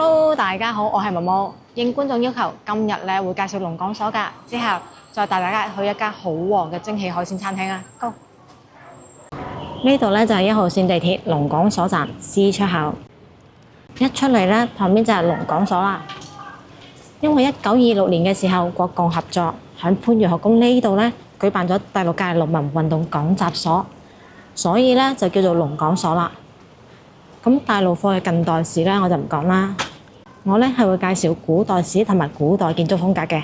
Hello，大家好，我係毛毛。應觀眾要求，今日咧會介紹龍港所㗎，之後再帶大家去一間好旺嘅蒸汽海鮮餐廳啊！Go！呢度咧就係1號線地鐵龍港所站 C 出口，一出嚟咧旁邊就係龍港所啦。因為1926年嘅時候國共合作，喺番禺學宮呢度咧舉辦咗第6屆農民運動講習所，所以咧就叫做龍港所啦。咁大陸課嘅近代史咧我就唔講啦，我咧係會介紹古代史同埋古代建築風格嘅。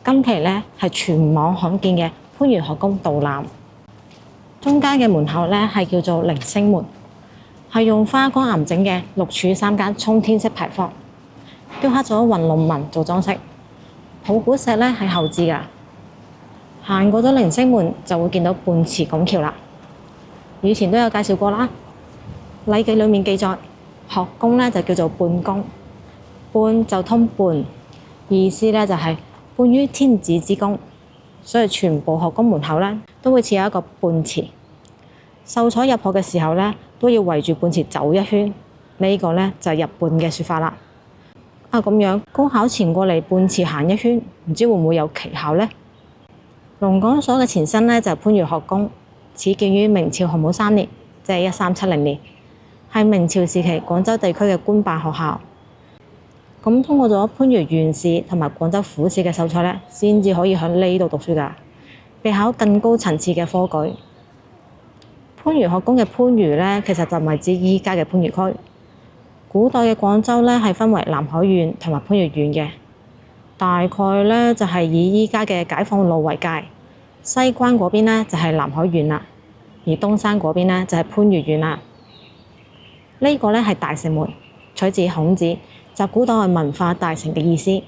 今期咧係全網罕見嘅番禺學宮導覽，中間嘅門口咧係叫做凌星門，係用花崗岩整嘅6柱3間沖天式牌坊，雕刻咗雲龍紋做裝飾，普古石咧係後置㗎。行過咗凌星門就會見到泮池拱橋啦，以前都有介紹過啦。《禮記》裡面記載，學宮咧就叫做泮宮，泮就通泮，意思咧就係泮於天子之宮，所以全部學宮門口咧都會設有一個泮池。秀才入學嘅時候咧都要圍住泮池走一圈，呢個咧就係入泮嘅説法啦。咁樣高考前過嚟泮池行一圈，唔知會唔會有奇效呢？龍港所嘅前身咧就係番禺學宮，始建於明朝洪武3年，即係1370年。係明朝時期廣州地區嘅官辦學校，咁通過咗番禺縣試同埋廣州府試嘅秀才咧，先至可以喺呢度讀書㗎，備考更高層次嘅科舉。番禺學宮嘅番禺咧，其實就唔係指依家嘅番禺區。古代嘅廣州咧係分為南海縣同埋番禺縣嘅，大概咧就係以依家嘅解放路為界，西關嗰邊咧就係南海縣啦，而東山嗰邊咧就係番禺縣啦。呢個咧係大城門，取自孔子，就古代文化大城嘅意思。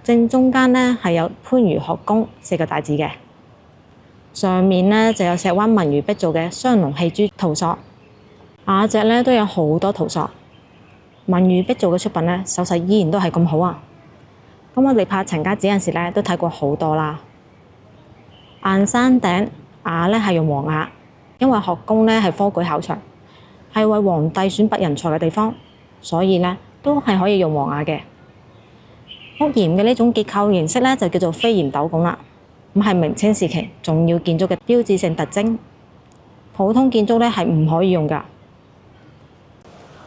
正中間咧係有番禺學宮4個大字嘅，上面咧就有石灣文魚壁做嘅雙龍戲珠圖塑，瓦脊咧都有好多圖塑。文魚壁做嘅出品咧手勢依然都係咁好啊！咁我哋拍陳家祠嗰陣時咧都睇過好多啦。硬山頂瓦咧係用黃瓦，因為學宮咧係科舉考場，係為皇帝選拔人才嘅地方，所以咧都係可以用黃瓦嘅。屋檐嘅呢種結構形式咧就叫做飛檐斗拱啦，咁係明清時期重要建築嘅標誌性特徵，普通建築咧係唔可以用㗎。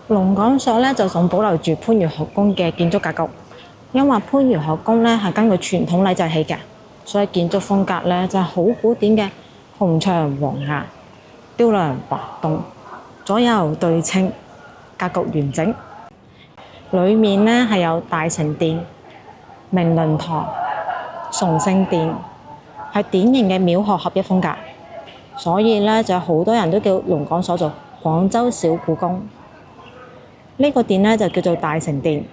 龍港所咧就仲保留住番禺學宮嘅建築格局，因為番禺學宮咧係根據傳統禮制起嘅，所以建築風格咧就係好古典嘅紅牆黃瓦、雕梁畫棟，左右對稱，格局完整。裡面咧係有大成殿、明倫堂、崇聖殿，係典型嘅廟學合一風格，所以咧就有好多人都叫龍港所做廣州小故宮。呢個殿咧就叫做大成殿，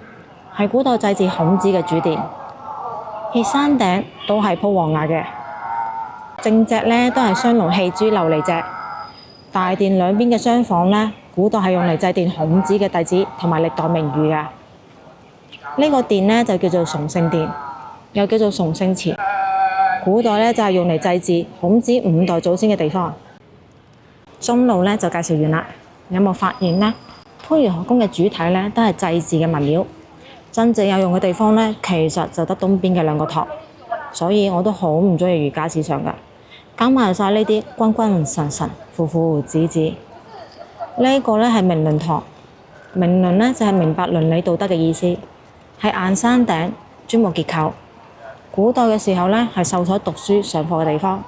係古代祭祀孔子嘅主殿，鐵山頂都係鋪黃瓦嘅，正脊咧都係雙龍戲珠琉璃脊。大殿兩邊嘅廂房咧，古代係用嚟祭奠孔子嘅弟子同埋歷代名譽㗎。呢個殿咧就叫做崇聖殿，又叫做崇聖祠。古代咧就係用嚟祭祀孔子5代祖先嘅地方。中路咧就介紹完啦，有冇發現呢？番禺學宮嘅主體咧都係祭祀嘅文廟，真正有用嘅地方咧其實就得東邊嘅2個托，所以我都好唔中意儒家思想㗎。搞埋晒呢啲君君臣臣、父父子子。呢個咧係明倫堂，明倫咧就係明白倫理道德嘅意思，係硬山頂磚木結構。古代嘅時候咧係秀才讀書上課嘅地方。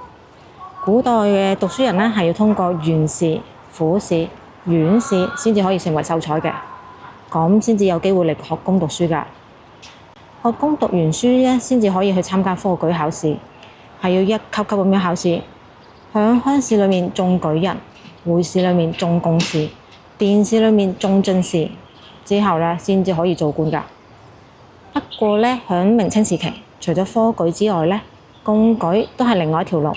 古代嘅讀書人咧係要通過縣試、府試、院試先至可以成為秀才嘅，咁先至有機會嚟學宮讀書㗎。學宮讀完書咧先至可以去參加科舉考試。係要一級級咁樣考試，響鄉試裏面中舉人，會試裏面中貢士，殿試裏面中進士，之後咧先至可以做官㗎。不過咧，響明清時期，除咗科舉之外咧，貢舉都係另外一條路。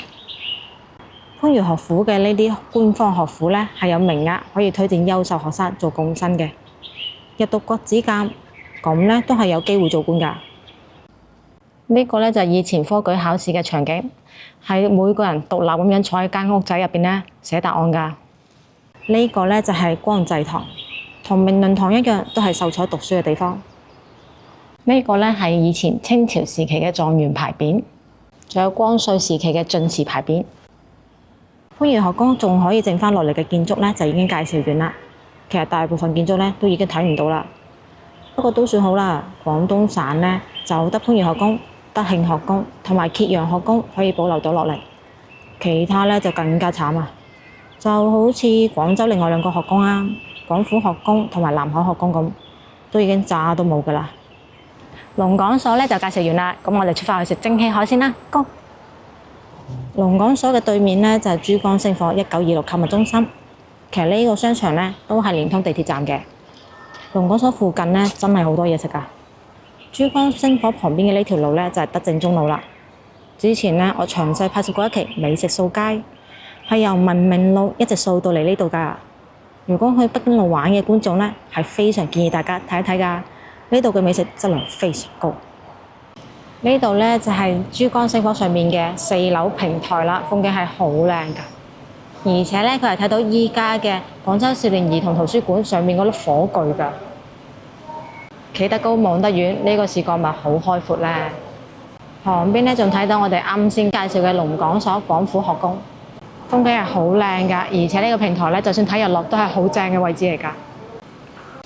番禺學府嘅呢啲官方學府咧係有名額可以推薦優秀學生做貢生嘅，入讀國子監，咁咧都係有機會做官㗎。呢個咧就係以前科舉考試嘅場景，係每個人獨立咁樣坐喺間屋仔入邊咧寫答案㗎。呢個咧就係光濟堂，同明倫堂一樣，都係秀才讀書嘅地方。呢個咧係以前清朝時期嘅狀元牌匾，仲有光緒時期嘅進士牌匾。番禺學宮仲可以剩翻落嚟嘅建築咧，就已經介紹完啦。其實大部分建築咧都已經睇唔到啦。不過都算好啦，廣東省咧就得番禺學宮、德慶學宮同埋揭陽學宮可以保留到落嚟，其他咧就更加慘啊！就好似廣州另外兩個學宮啊，廣府學宮同埋南海學宮咁，都已經渣都冇噶啦。龍港所咧就介紹完啦，咁我哋出發去食蒸汽海鮮啦，Go！龍港所嘅對面咧就係珠江星火1926購物中心，其實呢個商場咧都係連通地鐵站嘅。龍港所附近咧真係好多嘢食噶。珠江星火旁邊嘅呢條路咧就係德政中路啦。之前咧我詳細拍攝過一期美食掃街。係由文明路一直掃到嚟呢度㗎。如果去北京路玩嘅觀眾呢，係非常建議大家睇一睇㗎。呢度嘅美食質量非常高。呢度呢，就係珠江星火上面嘅4樓平台啦，風景係好靚㗎。而且呢，佢係睇到依家嘅廣州少年兒童圖書館上面嗰粒火炬㗎。企得高望得遠，呢個視覺咪好開闊呢。旁邊呢，仲睇到我哋啱先介紹嘅龍港所廣府學宮。風景係好靚㗎，而且呢個平台咧，就算睇日落都係好正嘅位置嚟㗎。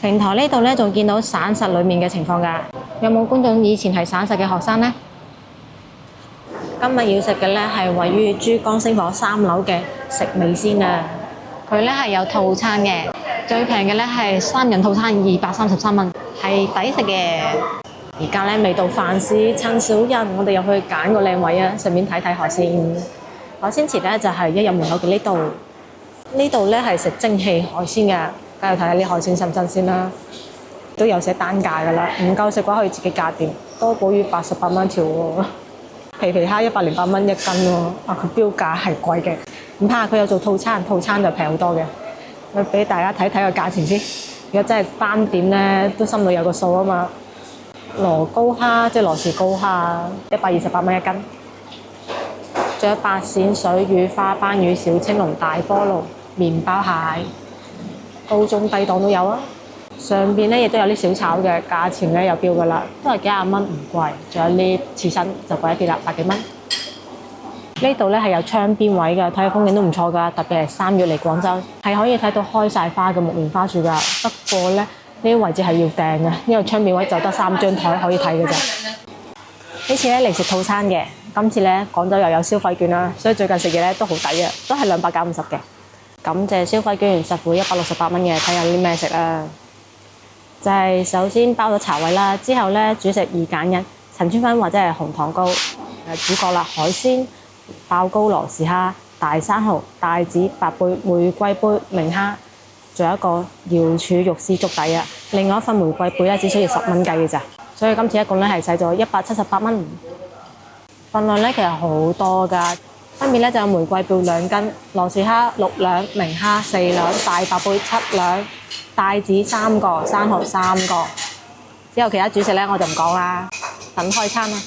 平台呢度咧，仲見到省實裡面嘅情況㗎。有冇觀眾以前係省實嘅學生呢？今日要食嘅咧係位於珠江星火3樓嘅食味仙啊！佢咧係有套餐嘅，最平嘅咧係3人套餐233蚊，係抵食嘅。而家咧未到飯市，趁少人，我哋入去揀個靚位啊，順便睇睇海鮮。海鮮前咧就係一入門口嘅呢度，呢度咧係食蒸汽海鮮嘅，梗係睇下啲海鮮新唔新鮮啦。都有寫單價㗎啦，唔夠食嘅話可以自己加點。多寶魚88蚊條喎，皮皮蝦108蚊一斤喎。啊，佢標價係貴嘅，唔怕佢有做套餐，套餐就平好多嘅。我俾大家睇睇個價錢先。如果真係單點咧，都心裏有個數啊嘛。羅高蝦即係羅氏高蝦，128蚊一斤。仲有白鱔水魚、花斑魚、小青龍、大波鱸、麵包蟹，高中低檔都有啊。上邊咧亦都有啲小炒嘅，價錢咧有標㗎啦，都係幾廿蚊，唔貴。仲有呢刺身就貴一啲啦，100幾蚊。呢度咧係有窗邊位嘅，睇下風景都唔錯㗎，特別係3月嚟廣州係可以睇到開晒花嘅木棉花樹㗎。不過咧呢啲位置係要訂嘅，因為窗邊位就得3張台可以睇嘅啫。呢次咧嚟食套餐嘅。今次咧廣州又有消費券啦，所以最近食嘢咧都好抵啊，都係250嘅。感謝消費券員實付168蚊嘅，睇下啲咩食啊！就係首先包咗茶位啦，之後咧主食2揀1，陳村粉或者係紅糖糕。主角啦，海鮮、爆膏羅氏蝦、大生蠔、帶子、白貝、玫瑰貝、明蝦，仲有一個瑤柱肉絲粥底啊。另外一份玫瑰貝咧只需要10蚊雞嘅咋，所以今次一共咧係使咗178蚊。份量咧其實好多㗎，分別咧就有玫瑰貝2斤、羅氏蝦6兩、明蝦4兩、大白貝7兩、帶子3個、生蠔3個。之後其他主食咧我就唔講啦，等開餐啦。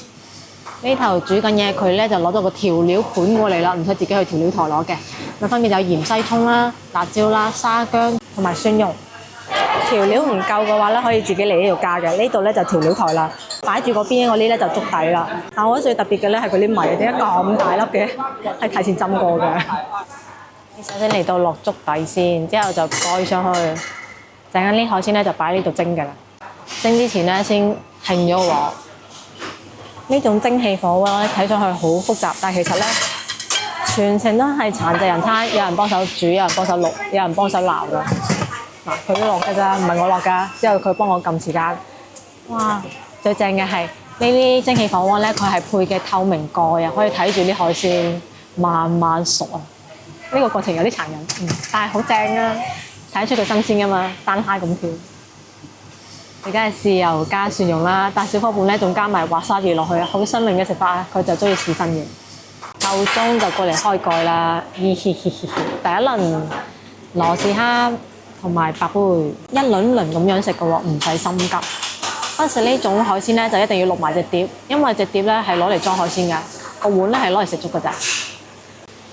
呢頭煮緊嘢，佢咧就攞咗個調料盤過嚟啦，唔使自己去調料台攞嘅。咁分別就有鹽西葱啦、辣椒啦、沙薑同埋蒜蓉。調料唔夠嘅話咧，可以自己嚟呢度加嘅。呢度咧就調料台啦，擺住嗰邊嗰啲咧就粥底啦。但我覺得最特別嘅咧係嗰啲米，點解咁大粒嘅？係提前浸過嘅。首先嚟到落粥底先，之後就蓋上去。陣間啲海鮮咧就擺喺呢度蒸㗎啦。蒸之前咧先興咗個鑊。呢種蒸汽火鍋咧睇上去好複雜，但係其實咧全程都係殘疾人餐，有人幫手煮，有人幫手錄，有人幫手撈㗎。嗱，佢都落㗎咋，唔係我落㗎。之後佢幫我撳時間。哇！最正嘅係呢啲蒸汽火鍋咧，佢係配嘅透明蓋啊，可以睇住啲海鮮慢慢熟啊。呢個過程有啲殘忍，但係好正啊！睇得出佢新鮮㗎嘛，單蝦咁跳。而家係豉油加蒜蓉啦，但小伙伴咧仲加埋滑沙魚落去啊，好新穎嘅食法啊！佢就中意試新嘢。夠鐘就過嚟開蓋啦，第一輪羅氏蝦同埋白貝一輪輪咁樣食嘅喎，唔使心急。不食呢種海鮮咧，就一定要淥埋隻碟，因為隻碟咧係攞嚟裝海鮮㗎，個碗咧係攞嚟食粥㗎咋。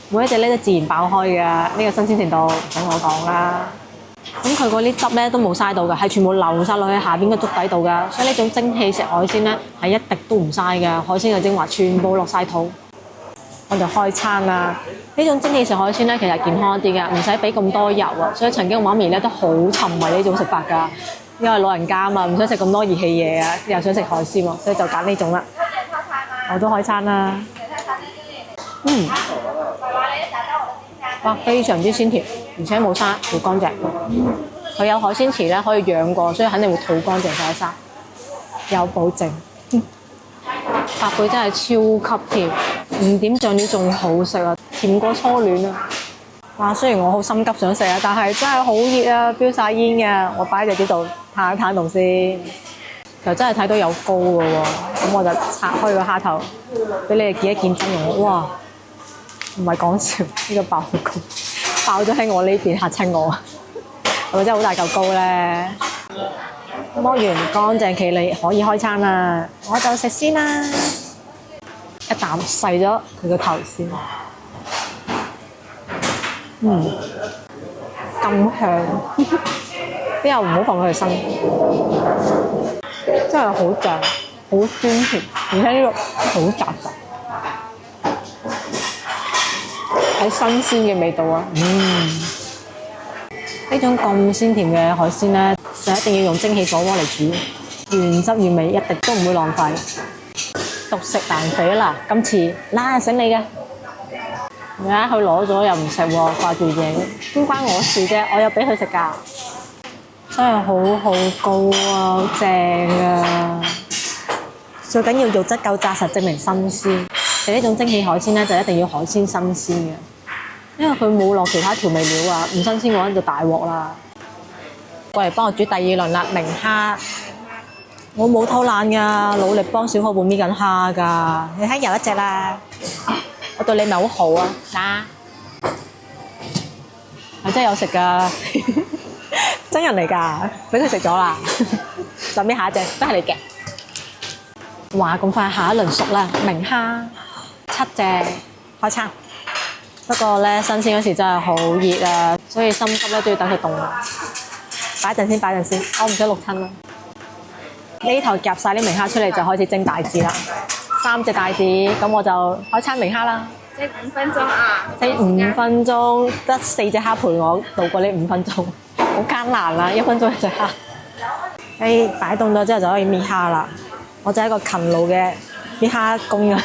每一隻咧都自然爆開㗎，呢個新鮮程度唔使我講啦。咁佢嗰啲汁咧都冇嘥到㗎，係全部流晒落去下邊嘅粥底度㗎。所以呢種蒸汽食海鮮咧係一滴都唔嘥㗎，海鮮嘅精華全部落晒肚。我哋開餐啦！呢種蒸汽食海鮮咧其實健康啲㗎，唔使俾咁多油啊。所以曾經我媽咪咧都好沉迷呢種食法㗎，因為老人家啊嘛，唔想食咁多熱氣嘢啊，又想食海鮮喎，所以就揀呢種啦。我都開餐啦。哇，非常之鮮甜，而且冇沙，好乾淨。佢有海鮮池咧，可以養過，所以肯定會吐乾淨晒沙，有保證。白貝真係超級甜，唔點醬料仲好食啊，甜過初戀啊！哇，雖然我好心急想食啊，但係真係好熱啊，飆晒煙嘅。我擺喺隻碟度攤一攤度先，就真係睇到有膏嘅喎。咁我就拆開個蝦頭，俾你哋見一見真容。哇！唔係講笑，呢個爆膏爆咗喺我呢邊，嚇親我。係咪真係好大嚿膏咧？摸完乾淨企理，可以開餐啦！我就食先啦，一啖噬咗佢個頭先。咁香，邊有唔好放佢生？真係好正，好鮮甜，而且呢個好雜實，係新鮮嘅味道啊！呢種咁鮮甜嘅海鮮咧，就一定要用蒸汽火鍋嚟煮，原汁原味，一滴都唔會浪費。獨食難肥啦！今次拉醒你嘅，而家佢攞咗又唔食喎，掛住影，邊關我事啫？我有俾佢食㗎，真係好高啊，好正啊！最緊要肉質夠紮實，證明新鮮。食呢種蒸汽海鮮咧，就一定要海鮮新鮮嘅。因為佢冇落其他調味料啊，唔新鮮嘅話就大鑊啦。過嚟幫我煮第二輪啦，明蝦。我冇偷懶㗎，努力幫小伙伴搣緊蝦㗎。你睇又一隻啦，我對你咪好好啊！嗱，係真係有食㗎，真人嚟㗎，俾佢食咗啦。就搣下一隻，都係你嘅。話咁快下一輪熟啦，明蝦7隻開餐。不過咧，新鮮嗰時真係好熱啊，所以心急咧都要等佢凍啦。擺陣先，我唔想淥親啦。呢頭夾晒啲明蝦出嚟就開始蒸大字啦，3隻大字，咁我就開餐明蝦啦。蒸5分鐘啊！蒸5分鐘，得4隻蝦陪我度過呢5分鐘，好艱難啦，1分鐘一隻蝦。擺凍咗之後就可以搣蝦啦。我就係一個勤勞嘅搣蝦工啊！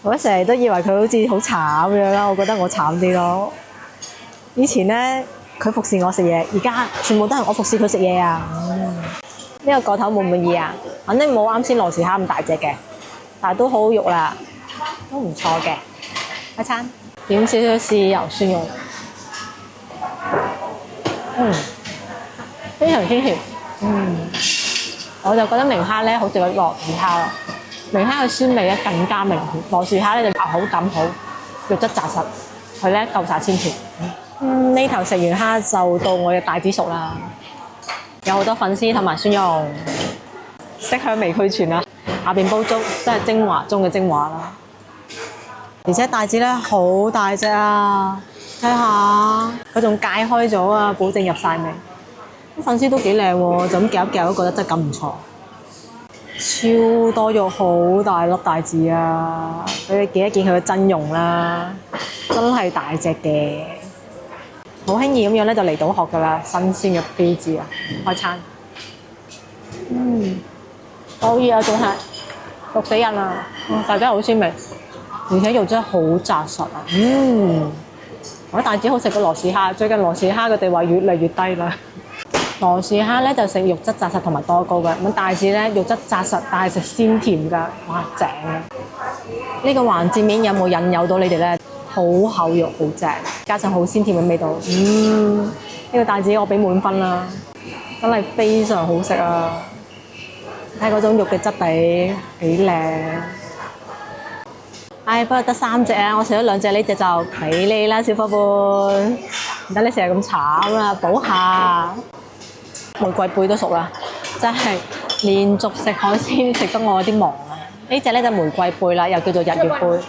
我成日都以為佢好似好慘咁樣啦，我覺得我慘啲咯。以前咧，佢服侍我食嘢，而家全部都係我服侍佢食嘢啊！呢個個頭滿唔滿意啊？肯定冇啱先羅氏蝦咁大隻嘅，但係都好好肉啦，都唔錯嘅。開餐，點少少豉油蒜蓉，非常鮮甜。我就覺得明蝦咧好似個羅氏蝦咯。明蝦嘅鮮味咧更加明顯，羅氏蝦咧就口感好，肉質紮實，佢咧夠晒鮮甜。呢頭食完蝦就到我嘅帶子熟啦，有好多粉絲同埋蒜蓉，色香味俱全啦。下邊煲粥真係精華中嘅精華啦，而且帶子咧好大隻啊！睇下佢仲解開咗啊，保證入晒味。啲粉絲都幾靚喎，就咁夾一夾都覺得質感唔錯。超多肉，好大粒帶子啊！俾你見一見佢嘅真容啦，真係大隻嘅，好輕易咁樣咧就嚟到殼噶啦，新鮮嘅飛子啊！開餐，好熱啊，仲係焗死人啊！大家好鮮味，而且肉真係好紮實啊！我帶子好食過羅氏蝦，最近羅氏蝦嘅地位越嚟越低啦。羅氏蝦咧就食肉質紮實同埋多膏嘅，咁帶子咧肉質紮實，但係食鮮甜㗎，哇正啊！呢個環節面有冇引誘到你哋咧？好厚肉，好正，加上好鮮甜嘅味道，呢個帶子我俾滿分啦，真係非常好食啊！睇嗰種肉嘅質地幾靚。不過得3隻啊，我食咗2隻，呢隻就俾你啦，小伙伴，唔得你成日咁慘啦，補下。玫瑰貝都熟啦，真係連續食海鮮食得我有啲忙啊！呢隻咧就玫瑰貝啦，又叫做日月貝。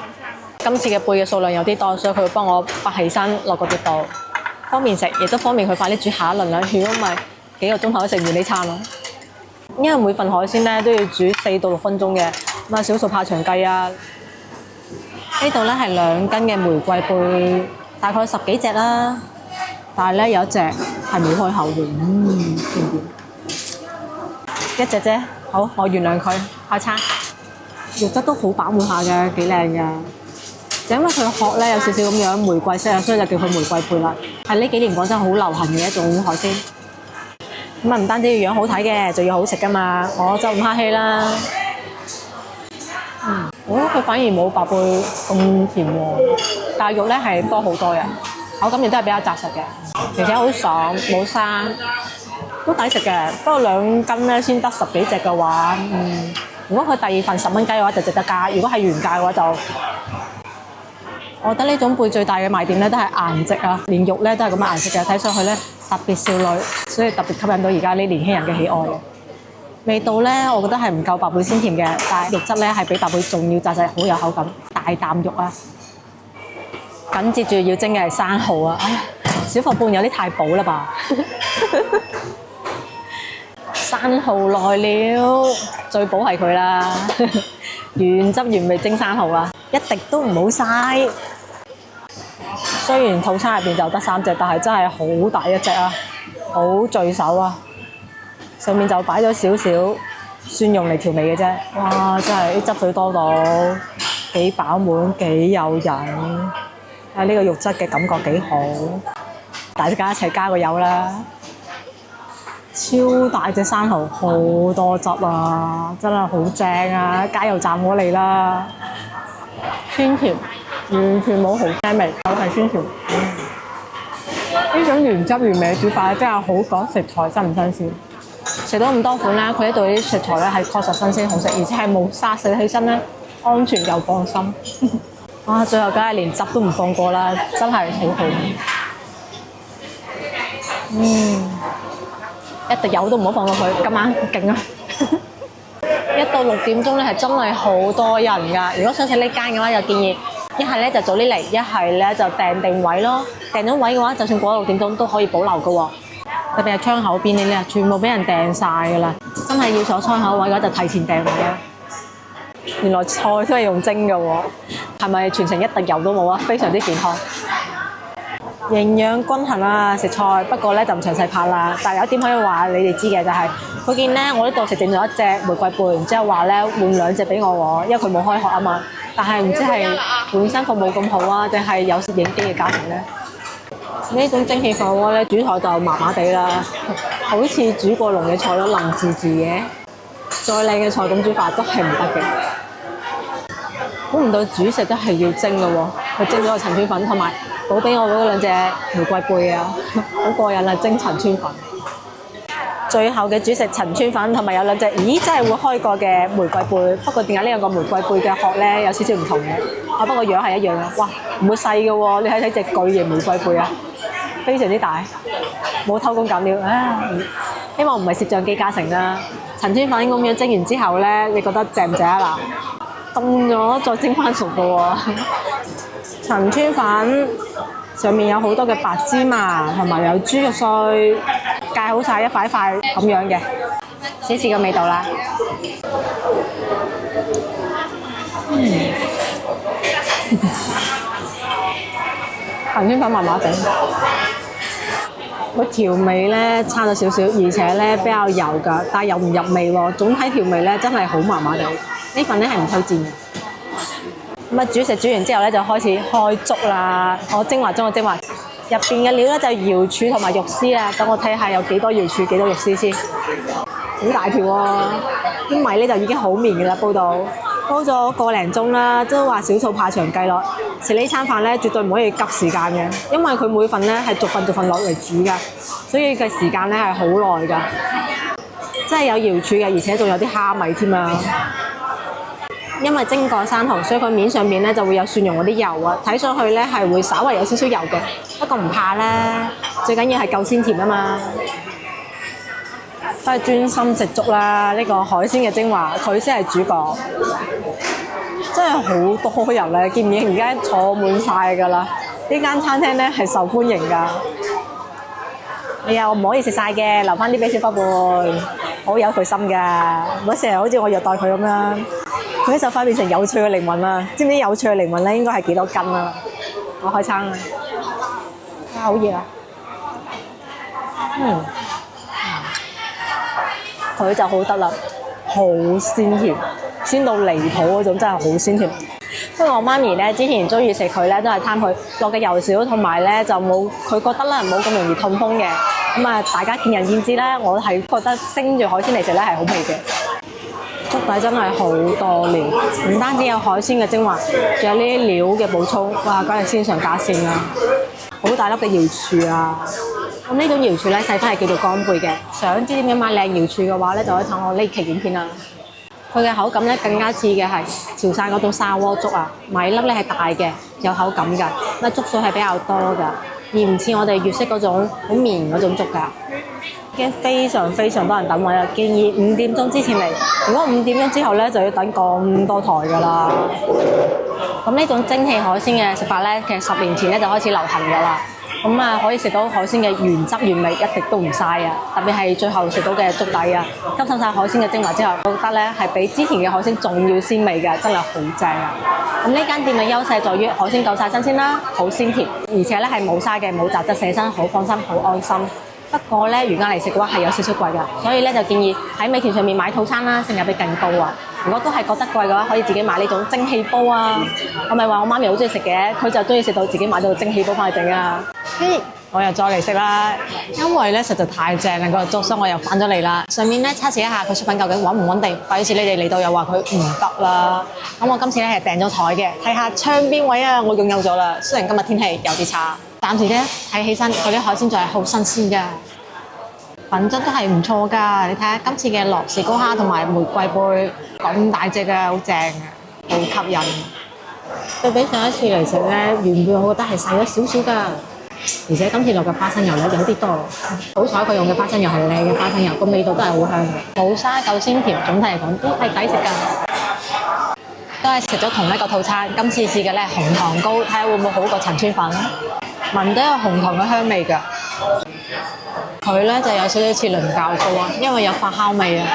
今次嘅貝嘅數量有啲多，所以佢會幫我拔起身落個碟度。方便食，亦都方便佢快啲煮下一輪啦。如果唔係幾個鐘頭都食完呢餐咯。因為每份海鮮咧都要煮4到6分鐘嘅，咁啊少數怕長計啊。呢度咧係2斤嘅玫瑰貝，大概10幾隻啦。但係咧有一隻係冇開口嘅，甜甜。一隻啫，好，我原諒佢。開餐，肉質都好飽滿下嘅，幾靚嘅。就因為佢殼咧有少少咁樣玫瑰色啊，所以就叫佢玫瑰貝啦。係呢幾年廣州好流行嘅一種海鮮。咁啊唔單止要樣好睇嘅，仲要好食噶嘛，我就唔客氣啦。我覺得佢反而冇白貝咁甜喎，但係肉咧係多好多嘅，口感亦都係比較紮實嘅，而且好爽冇生，都抵食嘅。不過2斤咧先得10幾隻嘅話，如果佢第2份10蚊雞嘅話就值得加，如果係原價嘅話就，我覺得呢種貝最大嘅賣點咧都係顏值啊，連肉咧都係咁嘅顏色嘅，睇上去咧特別少女，所以特別吸引到而家呢年輕人嘅喜愛嘅。味道咧，我覺得係唔夠白貝鮮甜嘅，但係肉質咧係比白貝仲要紮實，好有口感，大啖肉啊！緊接住要蒸嘅係生蠔啊！唉，小夥伴有啲太補啦吧？生蠔來了，最補係佢啦，原汁原味蒸生蠔啊，一滴都唔好嘥。雖然套餐入邊就得3隻，但係真係好大一隻啊，好聚手啊！上面就擺咗少少蒜蓉嚟調味嘅啫，哇！真係啲汁水多到幾飽滿，幾誘人。啊，呢個肉質嘅感覺幾好，大家一齊加個油啦！超大隻生蠔，好多汁啊，真係好正啊！加油站我嚟啦，鮮甜，完全冇蠔腥味，就係鮮甜。呢種原汁原味嘅煮法真係好講食材新唔新鮮。食到咁多款啦，佢呢度啲食材咧係確實新鮮好食，而且係冇沙，食起身咧安全又放心。哇！最後梗係連汁都唔放過啦，真係好好。一滴油都唔好放落去，今晚勁啊！1到6點鐘咧係真係好多人㗎。如果想食呢間嘅話，就建議一係咧就早啲嚟，一係咧就訂定位咯。訂咗位嘅話，就算過咗6點鐘都可以保留㗎喎。特別係窗口邊呢啲，全部俾人訂晒㗎啦！真係要坐窗口位嘅話，就提前訂位啦。原來菜都係用蒸嘅喎，係咪全程一滴油都冇啊？非常之健康，營養均衡啊！食菜不過咧就唔詳細拍啦。但係有一點可以話你哋知嘅就係，佢見咧我呢度食剩咗1隻玫瑰貝，然之後話咧換2隻俾我喎，因為佢冇開學啊嘛。但係唔知係本身服務咁好啊，定係有攝影機嘅家庭咧？呢種蒸汽火鍋咧煮菜就麻麻地啦，好似煮過籠嘅菜都腍滋滋嘅，再靚嘅菜咁煮法都係唔得嘅。估唔到煮食都係要蒸嘅喎，佢蒸咗個陳村粉同埋補俾我嗰2隻玫瑰貝啊，好過癮啊！蒸陳村粉，最後嘅主食陳村粉同埋有2隻，咦真係會開過嘅玫瑰貝，不過點解呢2個玫瑰貝嘅殼咧有少少唔同嘅？啊不過樣係一樣嘅，哇唔會細嘅喎，你睇睇隻巨型玫瑰貝啊！非常之大，冇偷工減料啊！希望唔係攝像機加成啦。陳村粉咁樣蒸完之後咧，你覺得正唔正啊？嗱，凍咗再蒸翻熟嘅喎。陳村粉上面有好多嘅白芝麻，同埋有豬肉碎，界好晒一塊一塊咁樣嘅，試試個味道啦。陳村粉麻麻地。佢調味咧差咗少少，而且咧比較油㗎，但係又唔入味喎。總體調味咧真係好麻麻地，呢份咧係唔推薦嘅。咁啊煮完之後咧就開始開粥啦。我精華中嘅精華，入邊嘅料咧就係瑤柱同埋肉絲啊。等我睇下有幾多瑤柱幾多肉絲先，好大條喎！啲米咧就已經好綿㗎啦，煲咗個零鐘啦，都話少數怕長計咯。食呢餐飯咧，絕對唔可以急時間嘅，因為佢每份咧係逐份落嚟煮㗎，所以嘅時間咧係好耐㗎。真係有瑤柱嘅，而且仲有啲蝦米添啊！因為蒸過生蠔，所以佢面上面咧就會有蒜蓉嗰啲油啊，睇上去咧係會稍微有少少油嘅，不過唔怕啦，最緊要係夠鮮甜啊嘛。都係專心食粥啦！呢個海鮮嘅精華，佢先係主角。真係好多人咧，見唔見而家坐滿晒㗎啦？呢間餐廳咧係受歡迎㗎。哎呀，我唔可以食晒嘅，留翻啲俾小伙伴，好有佢心㗎，唔好成日好似我虐待佢咁樣。佢咧就快變成有趣嘅靈魂啦，知唔知有趣嘅靈魂咧應該係幾多斤啊？我開餐啦，啊好熱啊！佢就好得啦，好鮮甜，鮮到離譜嗰種，真係好鮮甜。不過我媽咪咧之前中意食佢咧，都係貪佢落嘅油少，同埋咧就冇佢覺得咧冇咁容易痛風嘅。咁啊，大家見仁見智啦。我係覺得蒸住海鮮嚟食咧係好味嘅。粥底真係好多料，唔單止有海鮮嘅精華，仲有呢啲料嘅補充，哇！梗係鮮上加鮮啦。好大粒嘅瑤柱啊！咁呢種瑤柱咧細翻係叫做乾貝嘅。想知點樣買靚瑤柱嘅話咧，就可以睇我呢期影片啦。佢嘅口感咧更加似嘅係潮汕嗰種砂鍋粥啊，米粒咧係大嘅，有口感㗎，咁粥水係比較多㗎，而唔似我哋粵式嗰種好綿嗰種粥㗎。已經非常非常多人等位啦，建議5點鐘之前嚟。如果5點鐘之後咧，就要等咁多台㗎啦。咁呢種蒸汽海鮮嘅食法咧，其實10年前咧就開始流行㗎啦。咁啊，可以食到海鮮嘅原汁原味，一滴都唔嘥啊！特別係最後食到嘅粥底啊，吸收晒海鮮嘅精華之後，我覺得咧係比之前嘅海鮮仲要鮮味嘅，真係好正啊！咁呢間店嘅優勢在於海鮮夠晒新鮮啦，好鮮甜，而且咧係冇嘥嘅，冇雜質，寫身好放心，好安心。不過咧，原價嚟食嘅話係有少少貴㗎，所以咧就建議喺美團上面買套餐啦，性價比更高啊！如果都係覺得貴嘅話，可以自己買呢種蒸氣煲啊！我咪話我媽咪好中意食嘅，佢就中意食到自己買到蒸氣煲翻去整啊！我又再嚟食啦，因為咧實在太正啦個粥，所以我又翻咗嚟啦。上面咧測試一下佢出品究竟穩唔穩定，費事你哋嚟到又話佢唔得啦。咁我今次咧係訂咗台嘅，睇下窗邊位啊，我擁有咗啦。雖然今日天氣有啲差，暫時咧睇起身嗰啲海鮮仲係好新鮮㗎，品質都係唔錯㗎。你睇下今次嘅羅氏高蝦同埋玫瑰貝咁大隻嘅，好正啊，好吸引。對比上一次嚟食咧，原本我覺得係細咗少少㗎。而且今次落嘅花生油咧有啲多，好彩佢用嘅花生油係靚嘅花生油，個味道都係好香嘅，冇沙夠鮮甜，總體嚟講都係抵食㗎。都係食咗同一個套餐，今次試嘅咧紅糖糕，睇下會唔會好過陳村粉，聞到有紅糖嘅香味㗎。佢咧就有少少似倫教糕啊，因為有發酵味啊。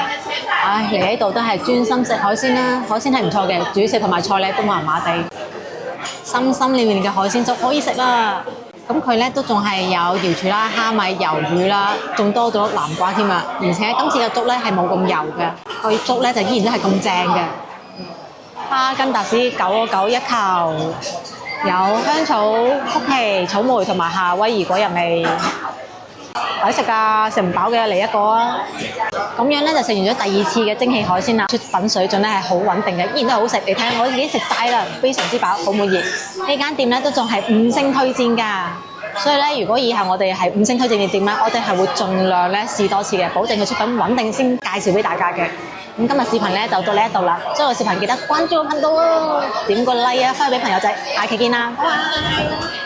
唉，嚟呢度都係專心食海鮮啦，海鮮係唔錯嘅，主食同埋菜咧都麻麻地，心心念念嘅海鮮粥可以食啦。咁佢咧都仲係有瑤柱啦、蝦米、魷魚啦，仲多咗南瓜添啊！而且今次嘅粥咧係冇咁油嘅，佢粥咧就依然都係咁正嘅。哈根達斯9.9一球，有香草、曲奇、草莓同埋夏威夷果仁味，抵食㗎！食唔飽嘅嚟一個啊！咁樣咧就食完咗第2次嘅蒸汽海鮮啦，出品水準咧係好穩定嘅，依然都係好食。你睇下我已經食晒啦，非常之飽，好滿意。呢間店咧都仲係5星推薦㗎，所以咧如果以後我哋係5星推薦嘅店咧，我哋係會盡量咧試多次嘅，保證佢出品穩定先介紹俾大家嘅。咁今日視頻咧就到呢一度啦，所以個視頻記得關注我頻道喎，點個 like 啊，分享俾朋友仔，下期見啦，拜拜。